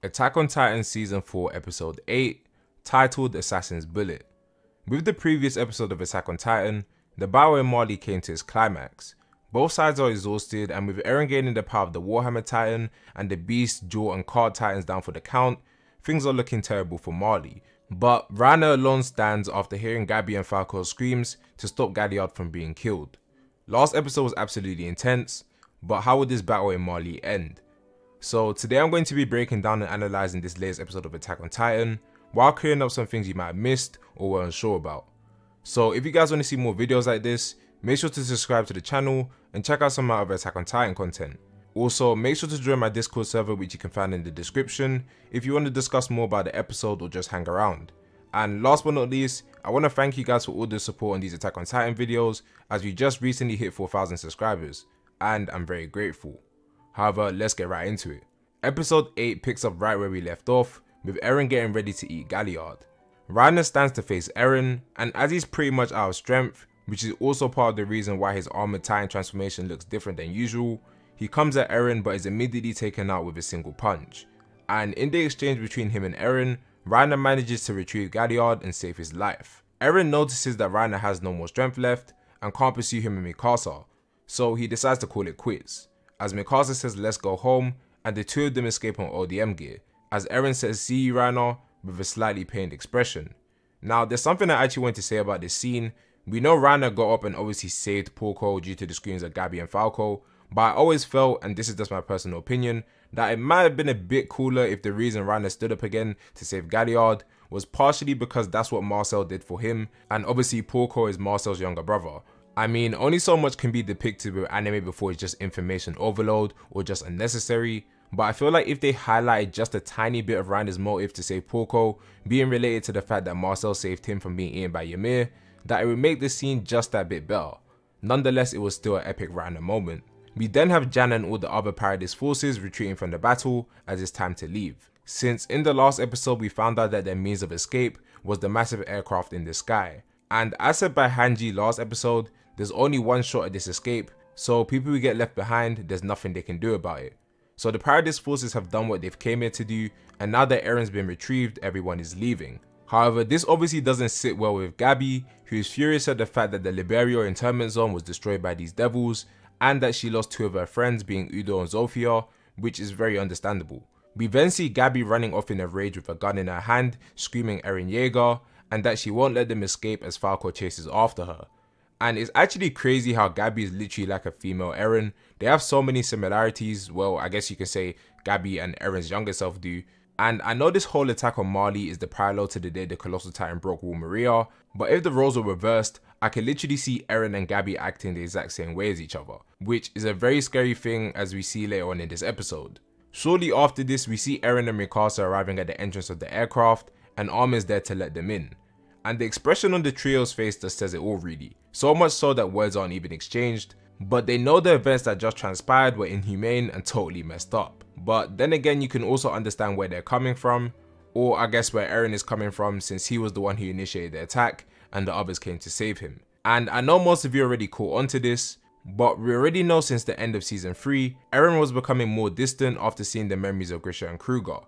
Attack on Titan Season 4 Episode 8, titled Assassin's Bullet. With the previous episode of Attack on Titan, the battle in Marley came to its climax. Both sides are exhausted, and with Eren gaining the power of the Warhammer Titan and the Beast, Jaw and Card Titans down for the count, things are looking terrible for Marley. But Reiner alone stands after hearing Gabi and Falco's screams to stop Galliard from being killed. Last episode was absolutely intense, but how would this battle in Marley end? So today I'm going to be breaking down and analysing this latest episode of Attack on Titan, while clearing up some things you might have missed or were unsure about. So if you guys want to see more videos like this, make sure to subscribe to the channel and check out some of my other Attack on Titan content. Also, make sure to join my Discord server, which you can find in the description, if you want to discuss more about the episode or just hang around. And last but not least, I want to thank you guys for all the support on these Attack on Titan videos, as we just recently hit 4,000 subscribers, and I'm very grateful. However, let's get right into it. Episode 8 picks up right where we left off, with Eren getting ready to eat Galliard. Reiner stands to face Eren, and as he's pretty much out of strength, which is also part of the reason why his armored Titan transformation looks different than usual, he comes at Eren but is immediately taken out with a single punch. And in the exchange between him and Eren, Reiner manages to retrieve Galliard and save his life. Eren notices that Reiner has no more strength left and can't pursue him in Mikasa, so he decides to call it quits, as Mikasa says let's go home, and the two of them escape on ODM gear, as Eren says see you Reiner with a slightly pained expression. Now there's something I actually want to say about this scene. We know Reiner got up and obviously saved Porco due to the screams of Gabi and Falco, but I always felt, and this is just my personal opinion, that it might have been a bit cooler if the reason Reiner stood up again to save Galliard was partially because that's what Marcel did for him, and obviously Porco is Marcel's younger brother. I mean, only so much can be depicted with anime before it's just information overload or just unnecessary, but I feel like if they highlighted just a tiny bit of Reiner's motive to save Porco, being related to the fact that Marcel saved him from being eaten by Ymir, that it would make the scene just that bit better. Nonetheless, it was still an epic Reiner moment. We then have Jan and all the other Paradise forces retreating from the battle as it's time to leave, since in the last episode we found out that their means of escape was the massive aircraft in the sky. And as said by Hanji last episode, there's only one shot at this escape, so people who get left behind, there's nothing they can do about it. So the Paradise forces have done what they've came here to do, and now that Eren's been retrieved, everyone is leaving. However, this obviously doesn't sit well with Gabi, who is furious at the fact that the Liberio internment zone was destroyed by these devils, and that she lost two of her friends being Udo and Zofia, which is very understandable. We then see Gabi running off in a rage with a gun in her hand, screaming Eren Jaeger, and that she won't let them escape as Falco chases after her. And it's actually crazy how Gabi is literally like a female Eren. They have so many similarities. Well, I guess you can say Gabi and Eren's younger self do. And I know this whole attack on Marley is the parallel to the day the Colossal Titan broke Wall Maria, but if the roles were reversed, I can literally see Eren and Gabi acting the exact same way as each other, which is a very scary thing as we see later on in this episode. Shortly after this, we see Eren and Mikasa arriving at the entrance of the aircraft, and Armin is there to let them in. And the expression on the trio's face just says it all really, so much so that words aren't even exchanged, but they know the events that just transpired were inhumane and totally messed up. But then again, you can also understand where they're coming from, or I guess where Eren is coming from, since he was the one who initiated the attack and the others came to save him. And I know most of you already caught on to this, but we already know since the end of season 3, Eren was becoming more distant after seeing the memories of Grisha and Kruger.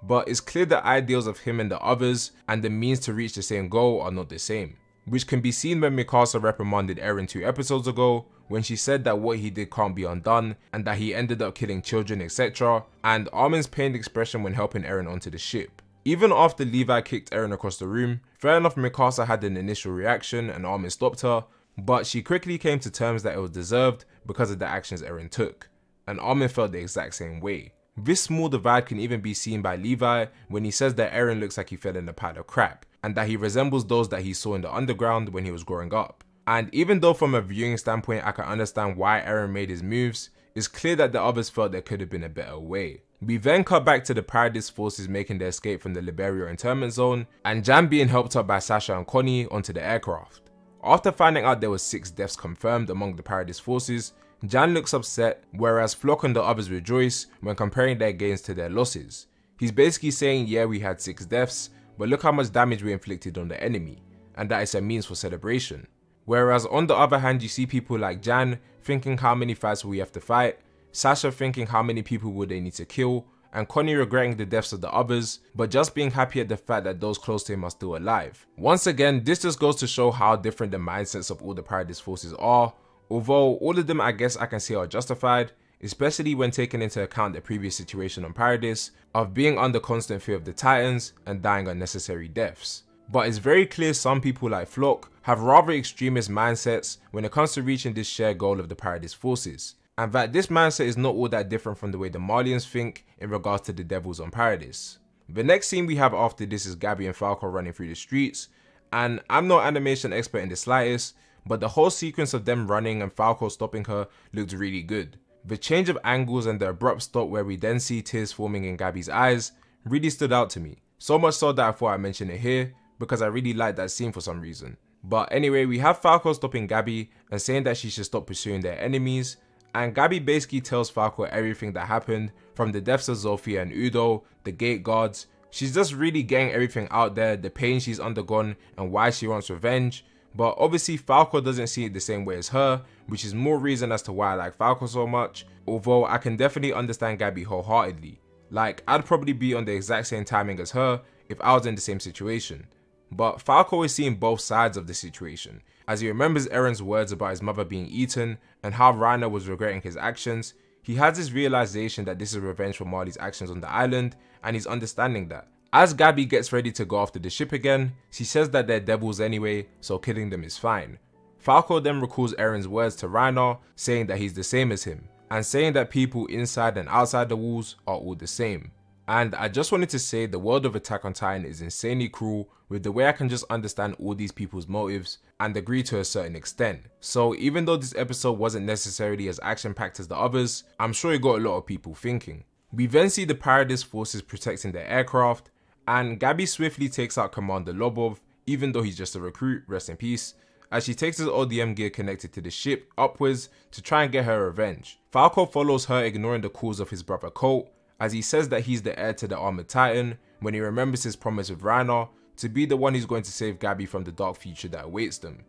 But it's clear the ideals of him and the others and the means to reach the same goal are not the same, which can be seen when Mikasa reprimanded Eren 2 episodes ago, when she said that what he did can't be undone and that he ended up killing children, etc., and Armin's pained expression when helping Eren onto the ship. Even after Levi kicked Eren across the room, fair enough, Mikasa had an initial reaction and Armin stopped her, but she quickly came to terms that it was deserved because of the actions Eren took, and Armin felt the exact same way. This small divide can even be seen by Levi when he says that Eren looks like he fell in a pile of crap, and that he resembles those that he saw in the underground when he was growing up. And even though from a viewing standpoint I can understand why Eren made his moves, it's clear that the others felt there could have been a better way. We then cut back to the Paradise forces making their escape from the Liberio internment zone, and Jan being helped up by Sasha and Connie onto the aircraft. After finding out there were 6 deaths confirmed among the Paradise forces, Jan looks upset, whereas Flock and the others rejoice when comparing their gains to their losses. He's basically saying, yeah, we had 6 deaths, but look how much damage we inflicted on the enemy, and that it's a means for celebration. Whereas on the other hand, you see people like Jan thinking how many fights will we have to fight, Sasha thinking how many people would they need to kill, and Connie regretting the deaths of the others, but just being happy at the fact that those close to him are still alive. Once again, this just goes to show how different the mindsets of all the Paradise forces are, although all of them I guess I can say are justified, especially when taking into account the previous situation on Paradise of being under constant fear of the Titans and dying unnecessary deaths. But it's very clear some people like Flock have rather extremist mindsets when it comes to reaching this shared goal of the Paradise forces, and that this mindset is not all that different from the way the Marlians think in regards to the devils on Paradise. The next scene we have after this is Gabi and Falco running through the streets, and I'm no animation expert in the slightest, but the whole sequence of them running and Falco stopping her looked really good. The change of angles and the abrupt stop where we then see tears forming in Gabi's eyes really stood out to me, so much so that I thought I'd mention it here because I really liked that scene for some reason. But anyway, we have Falco stopping Gabi and saying that she should stop pursuing their enemies, and Gabi basically tells Falco everything that happened, from the deaths of Zofia and Udo, the gate guards. She's just really getting everything out there, the pain she's undergone and why she wants revenge. But obviously Falco doesn't see it the same way as her, which is more reason as to why I like Falco so much, although I can definitely understand Gabi wholeheartedly. Like, I'd probably be on the exact same timing as her if I was in the same situation. But Falco is seeing both sides of the situation, as he remembers Eren's words about his mother being eaten and how Reiner was regretting his actions. He has this realization that this is revenge for Marley's actions on the island, and he's understanding that. As Gabi gets ready to go after the ship again, she says that they're devils anyway, so killing them is fine. Falco then recalls Eren's words to Reiner, saying that he's the same as him, and saying that people inside and outside the walls are all the same. And I just wanted to say the world of Attack on Titan is insanely cruel with the way I can just understand all these people's motives and agree to a certain extent. So even though this episode wasn't necessarily as action packed as the others, I'm sure it got a lot of people thinking. We then see the Paradise forces protecting their aircraft, and Gabi swiftly takes out Commander Lobov, even though he's just a recruit, rest in peace, as she takes his ODM gear connected to the ship upwards to try and get her revenge. Falco follows her, ignoring the calls of his brother Colt, as he says that he's the heir to the Armored Titan when he remembers his promise with Reiner to be the one who's going to save Gabi from the dark future that awaits them.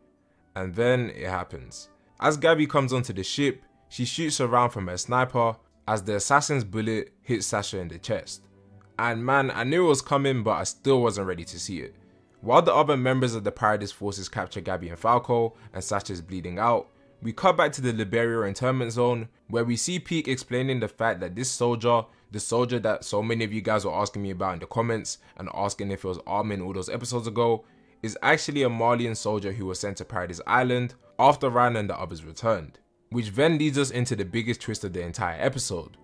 And then it happens. As Gabi comes onto the ship, she shoots around from her sniper as the assassin's bullet hits Sasha in the chest. And man, I knew it was coming, but I still wasn't ready to see it. While the other members of the Paradise forces capture Gabi and Falco and Sasha is bleeding out, we cut back to the Liberia internment zone where we see Peak explaining the fact that this soldier, the soldier that so many of you guys were asking me about in the comments and asking if it was Armin all those episodes ago, is actually a Marlian soldier who was sent to Paradise Island after Reiner and the others returned. Which then leads us into the biggest twist of the entire episode.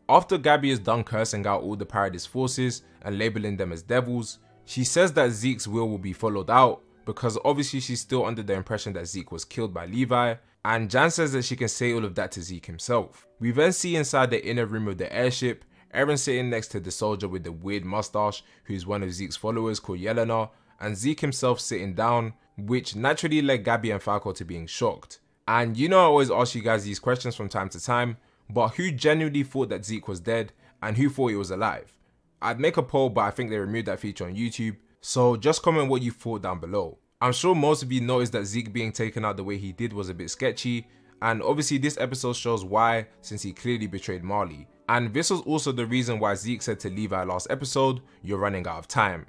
After Gabi is done cursing out all the Paradise forces and labeling them as devils, she says that Zeke's will be followed out because obviously she's still under the impression that Zeke was killed by Levi, and Jan says that she can say all of that to Zeke himself. We then see inside the inner room of the airship, Eren sitting next to the soldier with the weird mustache who's one of Zeke's followers called Yelena, and Zeke himself sitting down, which naturally led Gabi and Falco to being shocked. And you know I always ask you guys these questions from time to time, but who genuinely thought that Zeke was dead and who thought he was alive? I'd make a poll, but I think they removed that feature on YouTube, so just comment what you thought down below. I'm sure most of you noticed that Zeke being taken out the way he did was a bit sketchy, and obviously this episode shows why, since he clearly betrayed Marley. And this was also the reason why Zeke said to Levi last episode, "You're running out of time."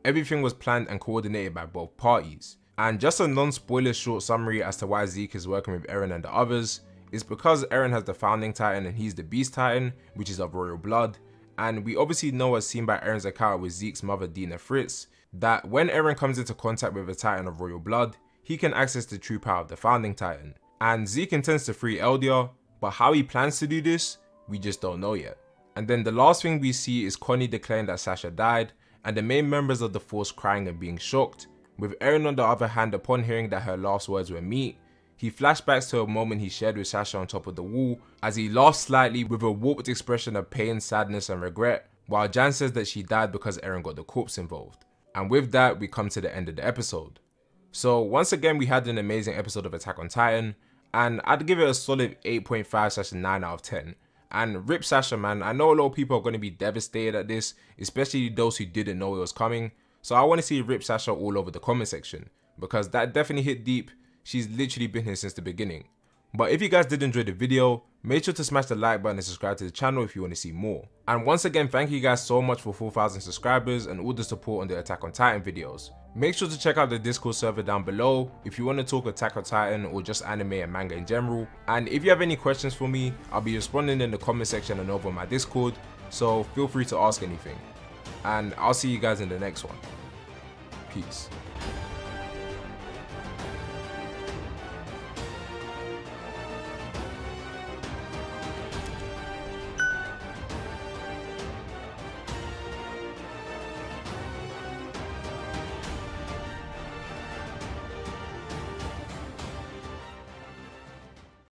Everything was planned and coordinated by both parties. And just a non-spoiler short summary as to why Zeke is working with Eren and the others, is because Eren has the Founding Titan and he's the Beast Titan, which is of royal blood. And we obviously know, as seen by Eren's account with Zeke's mother Dina Fritz, that when Eren comes into contact with a Titan of royal blood, he can access the true power of the Founding Titan. And Zeke intends to free Eldia, but how he plans to do this, we just don't know yet. And then the last thing we see is Connie declaring that Sasha died, and the main members of the force crying and being shocked, with Eren on the other hand, upon hearing that her last words were meat, he flashbacks to a moment he shared with Sasha on top of the wall as he laughs slightly with a warped expression of pain, sadness and regret, while Jan says that she died because Eren got the corpse involved. And with that, we come to the end of the episode. So once again, we had an amazing episode of Attack on Titan, and I'd give it a solid 8.5/9 out of 10. And rip Sasha, man. I know a lot of people are going to be devastated at this, especially those who didn't know it was coming. So I want to see rip Sasha all over the comment section, because that definitely hit deep. She's literally been here since the beginning. But if you guys did enjoy the video, make sure to smash the like button and subscribe to the channel if you want to see more. And once again, thank you guys so much for 4,000 subscribers and all the support on the Attack on Titan videos. Make sure to check out the Discord server down below if you want to talk Attack on Titan or just anime and manga in general. And if you have any questions for me, I'll be responding in the comment section and over on my Discord, so feel free to ask anything. And I'll see you guys in the next one. Peace.